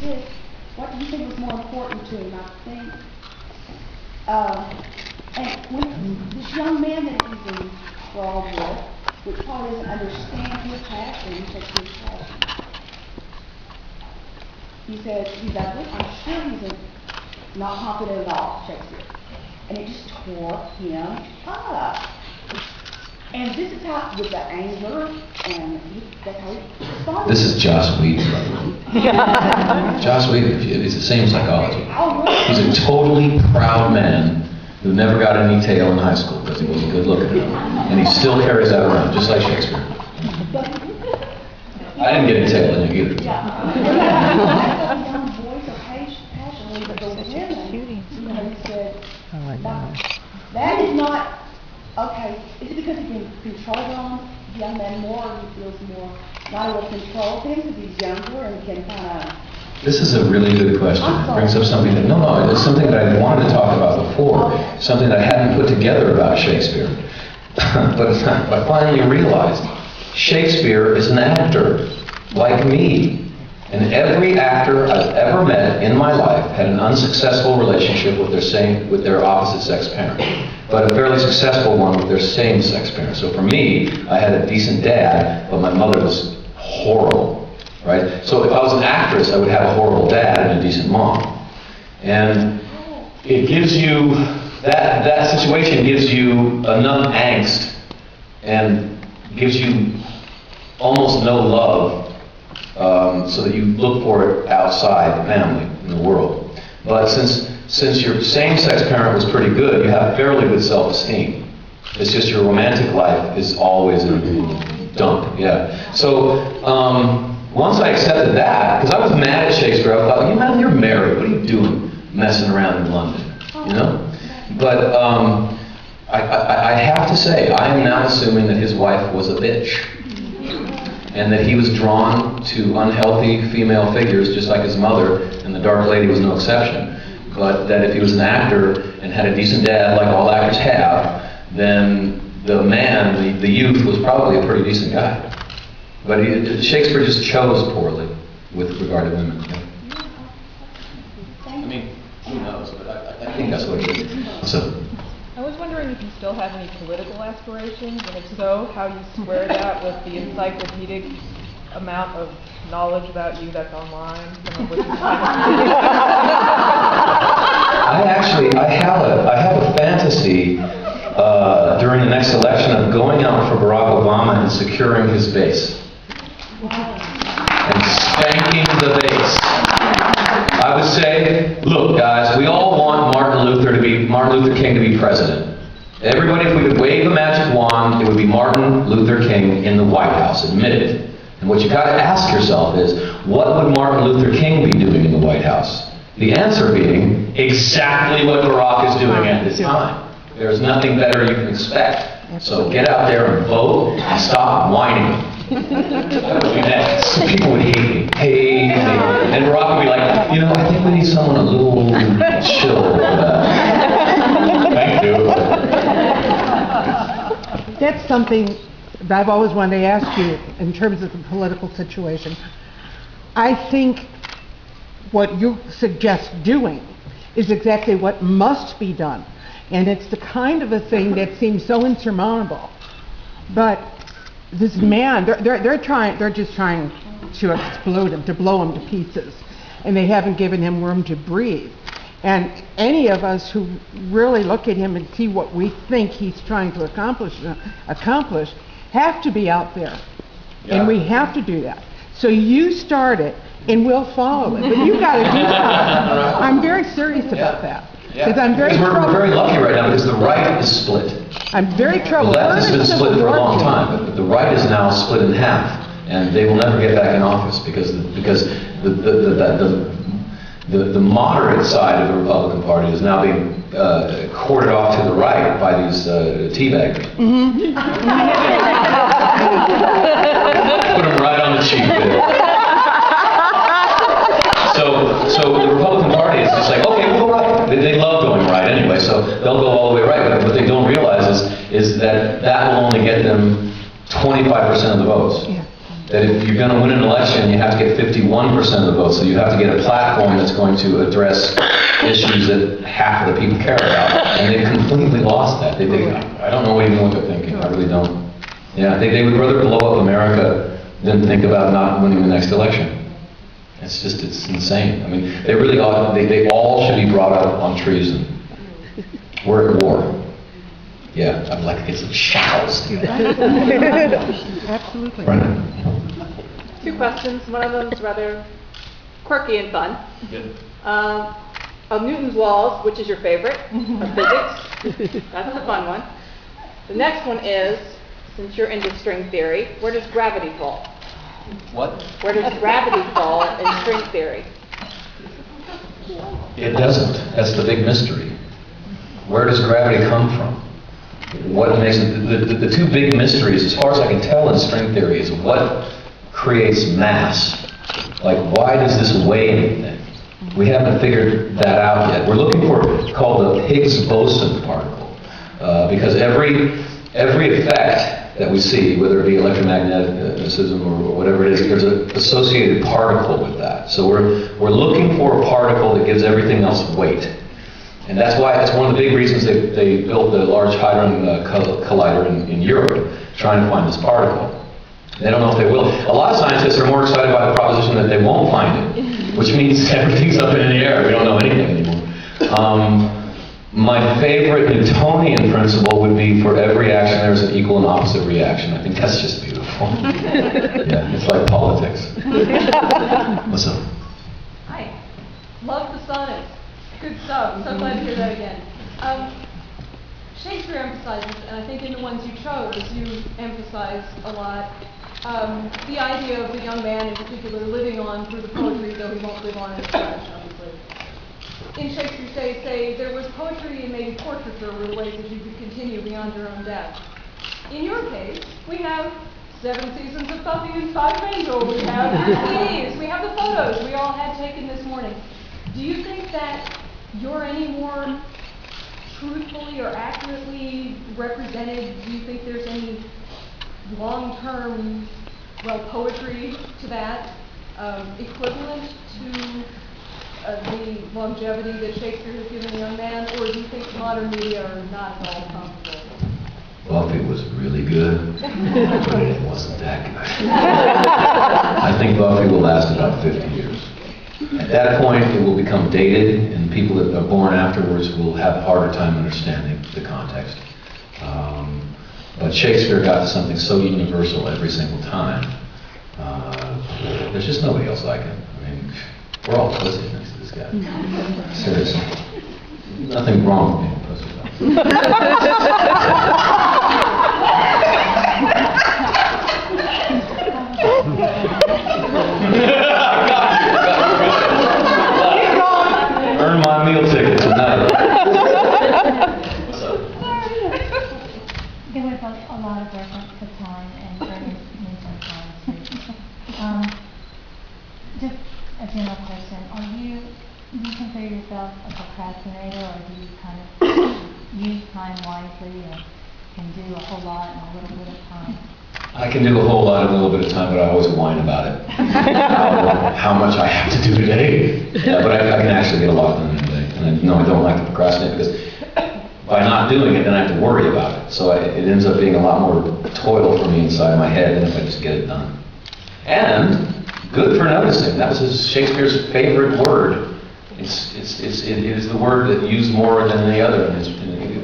sick, what do you think was more important to him? I think, and when this young man that he's enthralled with, which probably doesn't understand his passion, Shakespeare's passion. He says, he's like, look, I'm sure he's not confident at all, Shakespeare. And it just tore him up. And this is how, with the anger, and that's how he responded. This is Joss Whedon, by the way. Joss Whedon, it's the same psychology. He's a totally proud man who never got any tail in high school because he wasn't good looking enough. And he still carries that around, just like Shakespeare. I didn't get any tail in it either. Young boys are passionately, but the women, he said, that is not, okay, is it because he can control the young man more, or he feels more not able to control things because he's younger and can kind of... This is a really good question. It brings up something that, no, it's something that I wanted to talk about before, something that I hadn't put together about Shakespeare. But I finally realized Shakespeare is an actor, like me. And every actor I've ever met in my life had an unsuccessful relationship with their opposite sex parent, but a fairly successful one with their same sex parent. So for me, I had a decent dad, but my mother was horrible, right? So if I was an actress, I would have a horrible dad and a decent mom. And it gives you, that situation gives you enough angst and gives you almost no love, so that you look for it outside the family, in the world. But since your same-sex parent was pretty good, you have fairly good self-esteem. It's just your romantic life is always in a dump, yeah. So once I accepted that, because I was mad at Shakespeare, I thought, man, you're married, what are you doing messing around in London, you know? But I have to say, I am now assuming that his wife was a bitch. And that he was drawn to unhealthy female figures just like his mother, and the Dark Lady was no exception. But that if he was an actor and had a decent dad, like all actors have, then the man, the youth, was probably a pretty decent guy. But Shakespeare just chose poorly with regard to women. Yeah. I mean, who knows, but I think that's what it is. So. I was wondering if you still have any political aspirations, and if so, how you square that with the encyclopedic amount of knowledge about you that's online. I have a fantasy during the next election of going out for Barack Obama and securing his base. And spanking the base. I would say, look guys, we all want Martin Luther King to be president. Everybody, if we could wave a magic wand, it would be Martin Luther King in the White House, admit it. And what you got to ask yourself is, what would Martin Luther King be doing in the White House? The answer being, exactly what Barack is doing at this time. There's nothing better you can expect. So get out there and vote and stop whining. That would be next. People would hate me. Hey. And Barack would be like, I think we need someone a little chill for that. Thank you. That's something that I've always wanted to ask you in terms of the political situation. I think what you suggest doing is exactly what must be done. And it's the kind of a thing that seems so insurmountable. But this man, they're just trying to explode him, to blow him to pieces. And they haven't given him room to breathe. And any of us who really look at him and see what we think he's trying to accomplish have to be out there. Yeah. And we have to do that. So you start it, and we'll follow it. But you got to do something. I'm very serious about that. Because I'm very we're very lucky right now because the right is split. I'm very troubled. The left has been split for a long time, but the right is now split in half, and they will never get back in office because the moderate side of the Republican Party is now being corded off to the right by these teabaggers. Mm-hmm. Put them right on the cheek there. So the Republican Party is just like, okay, we'll go right. They love going right anyway, so they'll go all the way right. But what they don't realize is that will only get them 25% of the votes. Yeah. that if you're going to win an election, you have to get 51% of the vote, so you have to get a platform that's going to address issues that half of the people care about, and they've completely lost that. I don't know even what they're thinking, I really don't. Yeah, they would rather blow up America than think about not winning the next election. It's insane. I mean, they really ought, they all should be brought up on treason. We're at war. Yeah, I'd like to get some shells. Absolutely. Brendan? 2 questions. One of them is rather quirky and fun. Good. Of Newton's laws, which is your favorite of physics? That's a fun one. The next one is, since you're into string theory, where does gravity fall? What? Where does gravity fall in string theory? It doesn't. That's the big mystery. Where does gravity come from? What makes it, the 2 big mysteries, as far as I can tell in string theory, is what creates mass. Like, why does this weigh anything? We haven't figured that out yet. We're looking for called the Higgs boson particle, because every effect that we see, whether it be electromagnetism or whatever it is, there's an associated particle with that. So we're looking for a particle that gives everything else weight. And that's why it's one of the big reasons they built the Large Hadron Collider in Europe, trying to find this particle. They don't know if they will. A lot of scientists are more excited by the proposition that they won't find it, which means everything's up in the air. We don't know anything anymore. My favorite Newtonian principle would be for every action there's an equal and opposite reaction. I think that's just beautiful. Yeah, it's like politics. What's up? Hi. Love the sonnets. Good stuff. So glad to hear that again. Shakespeare emphasizes, and I think in the ones you chose, you emphasize a lot, the idea of the young man in particular living on through the poetry, though he won't live on in his flesh, obviously. In Shakespeare's day, say, there was poetry and maybe portraiture were the ways that you could continue beyond your own death. In your case, we have 7 seasons of Buffy and 5 Angel, we have CDs, we have the photos we all had taken this morning. Do you think that you're any more truthfully or accurately represented? Do you think there's any long-term, poetry to that, equivalent to the longevity that Shakespeare has given a young man, or do you think modern media are not at all comparable? Buffy was really good, but it wasn't that good. I think Buffy will last about 50 years. At that point, it will become dated, and people that are born afterwards will have a harder time understanding the context. But Shakespeare got to something so universal every single time. There's just nobody else like him. I mean, we're all pussies next to this guy. Seriously. Nothing wrong with being a pussy, though. Earn my meal ticket tonight. What's up? There was a lot of reference to time and various means of time. Just a general question: do you consider yourself a procrastinator, or do you kind of use time wisely and can do a whole lot in a little bit of time? I can do a whole lot in a little bit of time, but I always whine about it. How much I have to do today. But I can actually get a lot done in a day. And I don't like to procrastinate, because by not doing it, then I have to worry about it. So it ends up being a lot more toil for me inside my head than if I just get it done. And good for noticing. That was Shakespeare's favorite word. It is the word that used more than any other,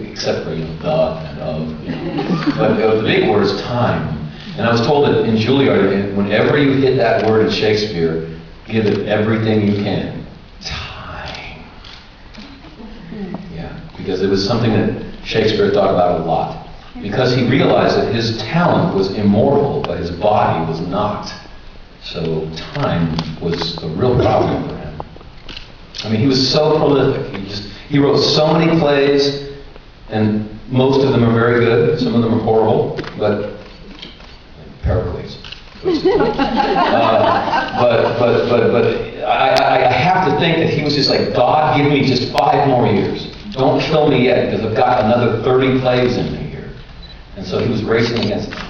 except for the and of. But the big word is time. And I was told that in Juilliard, whenever you hit that word in Shakespeare, give it everything you can. Time. Yeah, because it was something that Shakespeare thought about a lot. Because he realized that his talent was immortal, but his body was not. So time was a real problem for him. I mean, he was so prolific. He wrote so many plays, and most of them are very good. Some of them are horrible, but Pericles. But I have to think that he was just like, God, give me just 5 more years. Don't kill me yet, because I've got another 30 plays in me here. And so he was racing against time.